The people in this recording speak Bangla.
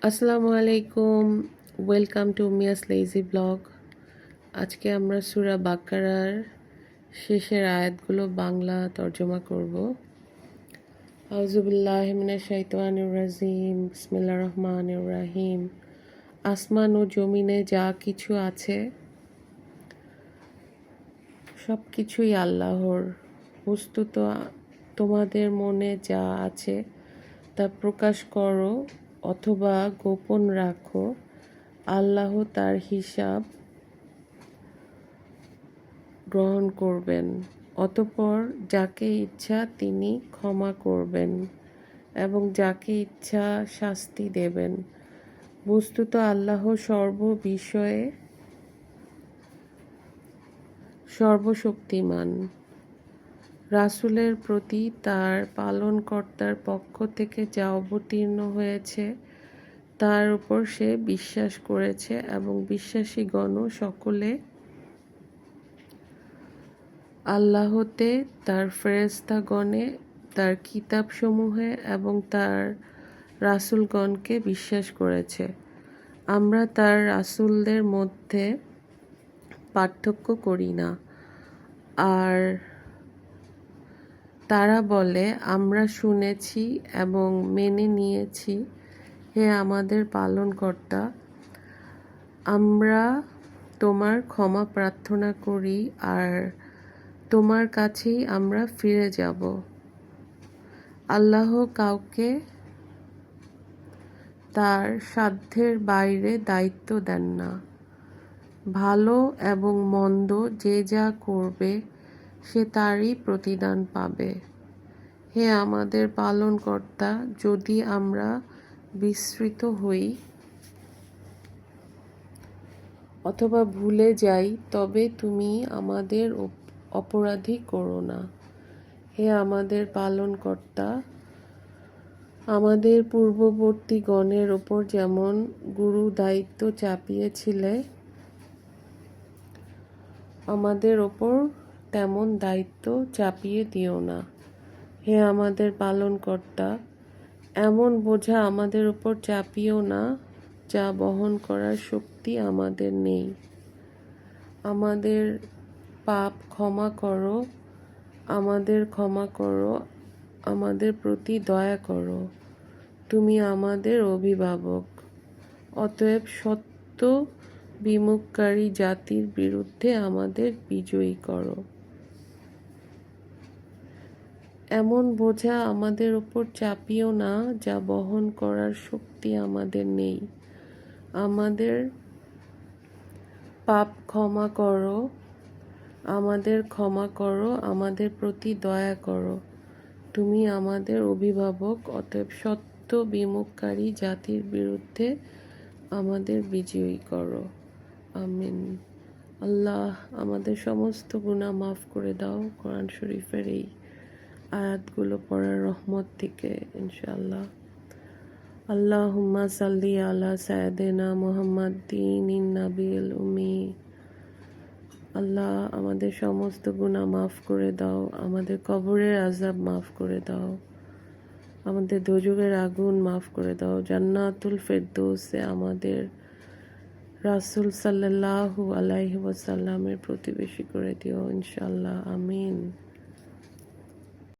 আসসালামু আলাইকুম, ওয়েলকাম টু মিয়াস লেজি ব্লগ। আজকে আমরা সূরা বাকারার শেষের আয়াতগুলো বাংলা তর্জমা করব। আউযু বিল্লাহি মিনাশ শাইতানির রাজিম, বিসমিল্লাহির রহমানির রহিম। আসমান ও জমিনে যা কিছু আছে সব কিছুই আল্লাহর। বস্তুত তোমাদের মনে যা আছে তা প্রকাশ করো অথবা গোপন রাখো, আল্লাহ তার হিসাব গ্রহণ করবেন। অতঃপর যাকে ইচ্ছা তিনি ক্ষমা করবেন এবং যাকে ইচ্ছা শাস্তি দেবেন। বস্তুত আল্লাহ সর্ববিষয়ে সর্বশক্তিমান। রাসূলের প্রতি তার পালনকর্তার পক্ষ থেকে যা অবতীর্ণ হয়েছে তার উপর সে বিশ্বাস করেছে এবং বিশ্বাসীগণও সকলে আল্লাহতে, তার ফেরেশতাগণে, তার কিতাবসমূহে এবং তার রাসূলগণকে বিশ্বাস করেছে। আমরা তার রাসূলদের মধ্যে পার্থক্য করি না। আর তারা বলে, আমরা শুনেছি এবং মেনে নিয়েছি, হে আমাদের পালনকর্তা, আমরা তোমার ক্ষমা প্রার্থনা করি আর তোমার কাছেই আমরা ফিরে যাব। আল্লাহ কাউকে তার সাধ্যের বাইরে দায়িত্ব দেন না। ভালো এবং মন্দ যে যা করবে সে তারই প্রতিদান পাবে। হে আমাদের পালনকর্তা, যদি আমরা বিস্মৃত হই অথবা ভুলে যাই তবে তুমি আমাদের অপরাধী করো না। হে আমাদের পালনকর্তা, আমাদের পূর্ববর্তী গণের ওপর যেমন গুরু দায়িত্ব চাপিয়েছিলে, আমাদের ওপর তেমন দায়িত্ব চাপিয়ে দিও না। হে আমাদের পালনকর্তা, এমন বোঝা আমাদের ওপর চাপিও না যা বহন করার শক্তি আমাদের নেই। আমাদের পাপ ক্ষমা করো, আমাদের ক্ষমা করো, আমাদের প্রতি দয়া করো। তুমি আমাদের অভিভাবক। অতএব সত্য বিমুখকারী জাতির বিরুদ্ধে আমাদের বিজয়ী করো। এমন বোঝা আমাদের উপর চাপিও না যা বহন করার শক্তি আমাদের নেই। আমাদের পাপ ক্ষমা করো, আমাদের ক্ষমা করো, আমাদের প্রতি দয়া করো। তুমি আমাদের অভিভাবক। অতএব সত্য বিমুখকারী জাতির বিরুদ্ধে আমাদের বিজয়ী করো। আমিন। আল্লাহ আমাদের সমস্ত গুনাহ মাফ করে দাও কোরআন শরীফের এই আয়াতগুলো পড়ার রহমত থেকে ইনশাআল্লাহ। আল্লাহুম্মা সাল্লি আলা সাইয়্যিদিনা মুহাম্মাদিন নাবিয়ুল উম্মি। আল্লাহ আমাদের সমস্ত গুনাহ মাফ করে দাও, আমাদের কবরের আযাব মাফ করে দাও, আমাদের দোজখের আগুন মাফ করে দাও, জান্নাতুল ফেরদৌসে আমাদের রাসূল সাল্লাল্লাহু আলাইহি ওয়াসাল্লামের প্রতিবেশী করে দিও ইনশাআল্লাহ। আমিন।